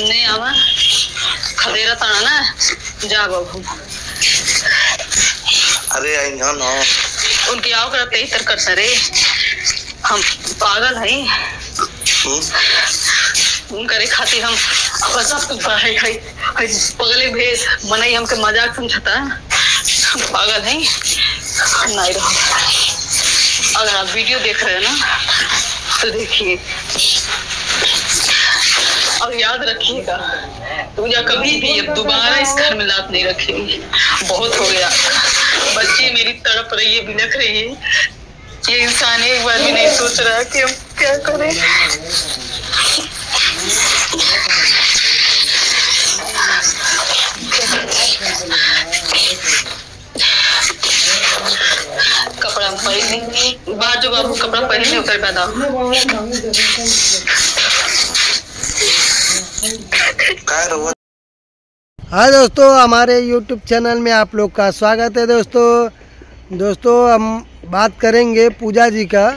नहीं आवा खदेरा ताना ना जा बाबू। अरे यहाँ ना उनकी आओ करते ही तर कर सरे हम पागल हैं। करे खातिर हम सब है पगले भेज मनाई हमके मजाक समझता हम पागल हैं नहीं रहो। अगर आप वीडियो देख रहे हैं ना तो देखिए और याद रखिएगा पूजा कभी भी अब दोबारा इस घर में लात नहीं रखेगी। बहुत हो गया। बच्ची मेरी तड़प रही है बिलख रही है। ये इंसान एक बार भी नहीं सोच रहा कि हम क्या करें। कपड़ा पहने बाद जो बाबू कपड़ा पहने उतर पैदा हाँ दोस्तों, हमारे YouTube चैनल में आप लोग का स्वागत है। दोस्तों हम बात करेंगे पूजा जी का।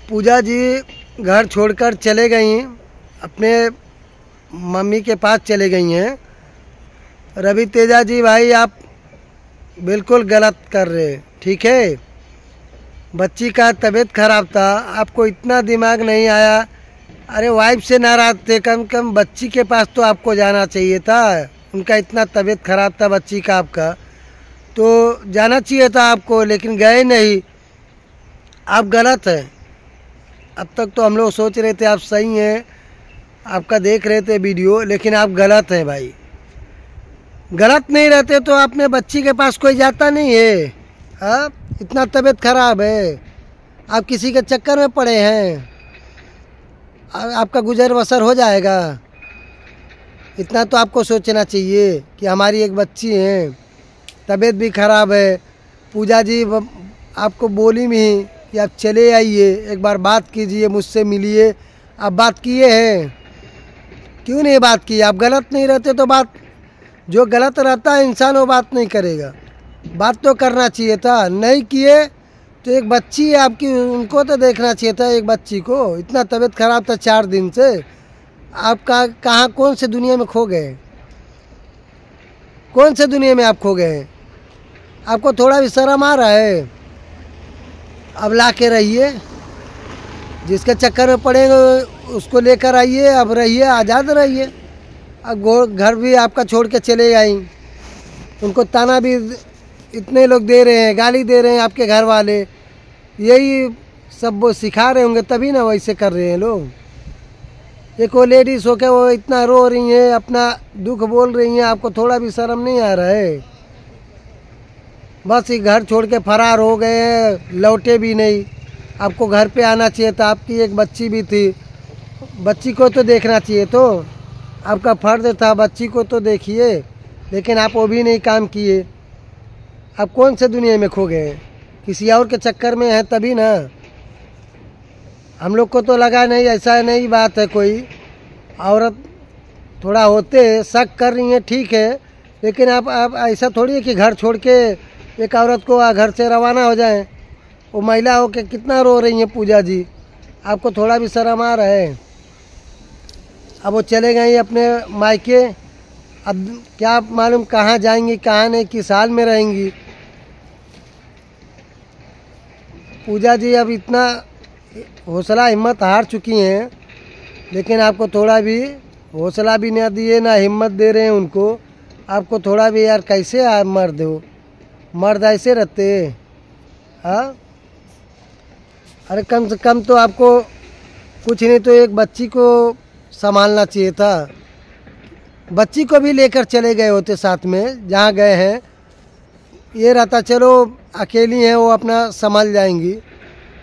पूजा जी घर छोड़कर चले गई, अपने मम्मी के पास चले गई हैं। रवि तेजा जी भाई आप बिल्कुल गलत कर रहे, ठीक है। बच्ची का तबीयत खराब था, आपको इतना दिमाग नहीं आया। अरे वाइफ से नाराज थे, कम कम बच्ची के पास तो आपको जाना चाहिए था। उनका इतना तबीयत खराब था बच्ची का, आपका तो जाना चाहिए था आपको, लेकिन गए नहीं। आप गलत हैं। अब तक तो हम लोग सोच रहे थे आप सही हैं, आपका देख रहे थे वीडियो, लेकिन आप गलत हैं भाई। गलत नहीं रहते तो अपने बच्ची के पास कोई जाता नहीं है। हाँ, इतना तबीयत खराब है, आप किसी के चक्कर में पड़े हैं, आपका गुजर बसर हो जाएगा। इतना तो आपको सोचना चाहिए कि हमारी एक बच्ची है, तबीयत भी ख़राब है। पूजा जी आपको बोली में कि आप चले आइए, एक बार बात कीजिए, मुझसे मिलिए। आप बात किए हैं, क्यों नहीं बात की? आप गलत नहीं रहते तो बात, जो गलत रहता है इंसान वो बात नहीं करेगा। बात तो करना चाहिए था, नहीं किए तो एक बच्ची है आपकी, उनको तो देखना चाहिए था। एक बच्ची को इतना तबीयत ख़राब था 4 दिन से, आप कहाँ कौन से दुनिया में खो गए? कौन से दुनिया में आप खो गए? आपको थोड़ा भी शर्म आ रहा है? अब ला के रहिए, जिसके चक्कर में पड़ेंगे उसको लेकर आइए। अब रहिए, आज़ाद रहिए। अब घर भी आपका छोड़ के चले आई, उनको ताना भी इतने लोग दे रहे हैं, गाली दे रहे हैं आपके घर वाले। यही सब वो सिखा रहे होंगे, तभी ना वैसे कर रहे हैं लोग। एक वो लेडीज़ होकर वो इतना रो रही हैं, अपना दुख बोल रही हैं, आपको थोड़ा भी शर्म नहीं आ रहा है? बस ये घर छोड़ के फरार हो गए हैं, लौटे भी नहीं। आपको घर पे आना चाहिए था, आपकी एक बच्ची भी थी, बच्ची को तो देखना चाहिए। तो आपका फ़र्ज था, बच्ची को तो देखिए, लेकिन आप वो भी नहीं काम किए। आप कौन से दुनिया में खो गए? किसी और के चक्कर में हैं तभी ना। हम लोग को तो लगा नहीं, ऐसा नहीं बात है। कोई औरत थोड़ा होते शक कर रही हैं, ठीक है, लेकिन आप ऐसा थोड़ी है कि घर छोड़ के एक औरत को घर से रवाना हो जाएं। वो महिला हो के कितना रो रही हैं पूजा जी, आपको थोड़ा भी शर्म आ रहा है? अब वो चले गए अपने मायके, अब क्या मालूम कहाँ जाएंगी, कहाँ नहीं, किस हाल में रहेंगी। पूजा जी अब इतना हौसला हिम्मत हार चुकी हैं, लेकिन आपको थोड़ा भी हौसला भी ना दिए, ना हिम्मत दे रहे हैं उनको। आपको थोड़ा भी, यार कैसे आप मर्द हो? मर्द ऐसे रहते हैं? हाँ, अरे कम से कम तो आपको कुछ नहीं तो एक बच्ची को संभालना चाहिए था। बच्ची को भी लेकर चले गए होते साथ में, जहाँ गए हैं। ये रहता चलो अकेली हैं, वो अपना संभाल जाएंगी।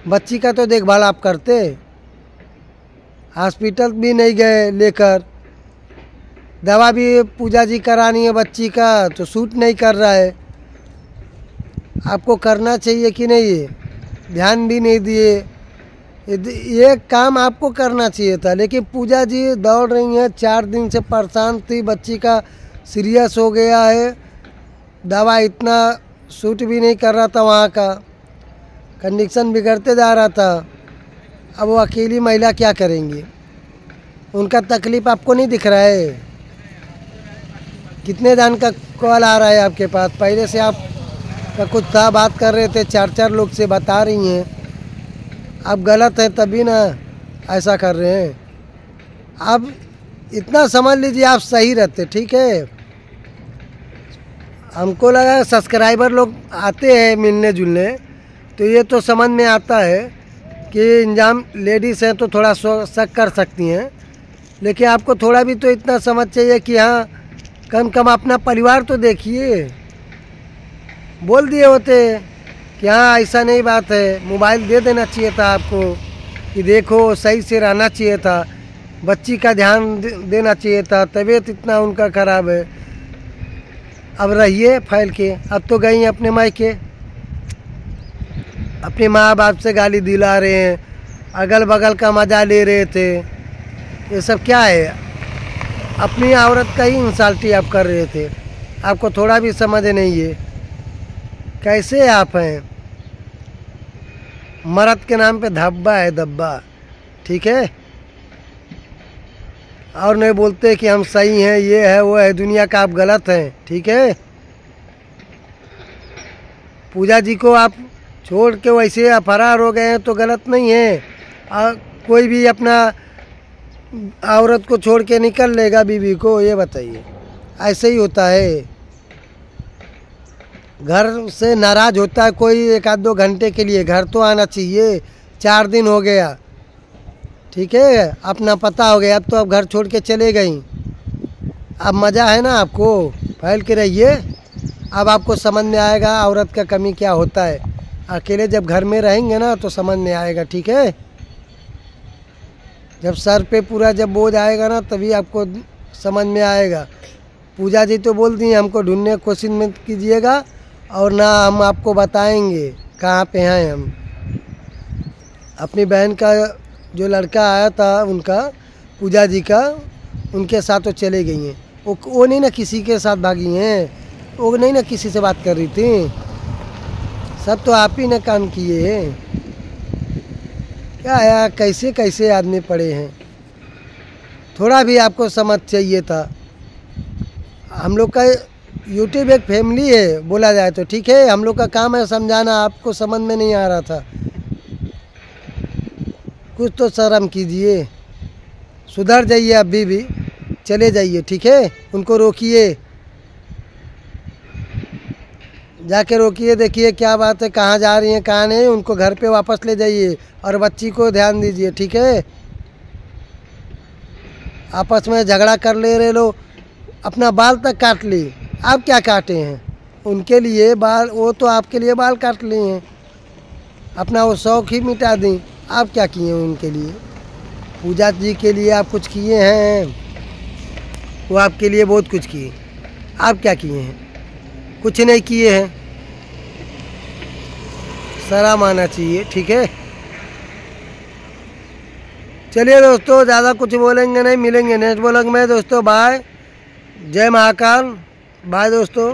बच्ची का तो देखभाल आप करते। हॉस्पिटल भी नहीं गए लेकर, दवा भी पूजा जी करानी है बच्ची का, तो सूट नहीं कर रहा है। आपको करना चाहिए कि नहीं? ध्यान भी नहीं दिए। ये काम आपको करना चाहिए था, लेकिन पूजा जी दौड़ रही हैं। 4 दिन से परेशान थी, बच्ची का सीरियस हो गया है, दवा इतना सूट भी नहीं कर रहा था, वहाँ का कंडीशन बिगड़ते जा रहा था। अब वो अकेली महिला क्या करेंगी? उनका तकलीफ़ आपको नहीं दिख रहा है? कितने जन का कॉल आ रहा है आपके पास? पहले से आप का कुछ था, बात कर रहे थे, 4 लोग से बता रही हैं। आप गलत है तभी ना ऐसा कर रहे हैं। आप इतना समझ लीजिए, आप सही रहते। ठीक है, हमको लगा सब्सक्राइबर लोग आते हैं मिलने जुलने, तो ये तो समझ में आता है कि इंजाम लेडीज़ हैं तो थोड़ा शक कर सकती हैं, लेकिन आपको थोड़ा भी तो इतना समझ चाहिए कि हाँ कम कम अपना परिवार तो देखिए। बोल दिए होते कि हाँ ऐसा नहीं बात है, मोबाइल दे देना चाहिए था आपको कि देखो सही से रहना चाहिए था, बच्ची का ध्यान देना चाहिए था, तबीयत इतना उनका ख़राब है। अब रहिए फैल के। अब तो गई अपने मायके, अपने माँ बाप से गाली दिला रहे हैं, अगल बगल का मज़ा ले रहे थे। ये सब क्या है? अपनी औरत का ही इंसल्टी आप कर रहे थे। आपको थोड़ा भी समझ नहीं है। कैसे आप हैं? मर्द के नाम पे धब्बा है, दब्बा। ठीक है, और नहीं बोलते कि हम सही हैं, ये है वो है, दुनिया का आप गलत हैं। ठीक है, पूजा जी को आप छोड़ के वैसे फरार हो गए हैं तो गलत नहीं है। कोई भी अपना औरत को छोड़ के निकल लेगा बीवी को? ये बताइए, ऐसे ही होता है। घर से नाराज होता है कोई 1-2 घंटे के लिए, घर तो आना चाहिए। 4 दिन हो गया, ठीक है, अपना पता हो गया, अब तो अब घर छोड़ के चले गई। अब मज़ा है ना आपको? फैल के रहिए। अब आपको समझ में आएगा औरत का कमी क्या होता है। अकेले जब घर में रहेंगे ना तो समझ में आएगा। ठीक है, जब सर पे पूरा जब बोझ आएगा ना तभी आपको समझ में आएगा। पूजा जी तो बोल दी हमको ढूंढने की कोशिश मत कीजिएगा, और ना हम आपको बताएंगे कहाँ पे हैं हम। अपनी बहन का जो लड़का आया था उनका, पूजा जी का, उनके साथ तो चले गई हैं। वो नहीं ना किसी के साथ भागी हैं, वो नहीं ना किसी से बात कर रही थी। सब तो आप ही ने काम किए हैं। क्या यार, कैसे कैसे आदमी पड़े हैं। थोड़ा भी आपको समझ चाहिए था। हम लोग का यूट्यूब एक फैमिली है बोला जाए तो। ठीक है, हम लोग का काम है समझाना, आपको समझ में नहीं आ रहा था। कुछ तो शर्म कीजिए, सुधर जाइए। अभी भी चले जाइए। ठीक है, उनको रोकिए, जाके रोकिए, देखिए क्या बात है, कहाँ जा रही हैं कहाँ नहीं। उनको घर पे वापस ले जाइए और बच्ची को ध्यान दीजिए। ठीक है, आपस में झगड़ा कर ले रहे लोग, अपना बाल तक काट ली। आप क्या काटे हैं उनके लिए बाल? वो तो आपके लिए बाल काट लिए हैं, अपना वो शौक़ ही मिटा दी। आप क्या किए हैं उनके लिए? पूजा जी के लिए आप कुछ किए हैं? वो आपके लिए बहुत कुछ किए। आप क्या किए हैं? कुछ नहीं किए हैं। शर्म आना चाहिए। ठीक है, चलिए दोस्तों, ज़्यादा कुछ बोलेंगे नहीं, मिलेंगे नेक्स्ट व्लॉग में दोस्तों। बाय, जय महाकाल, बाय दोस्तों।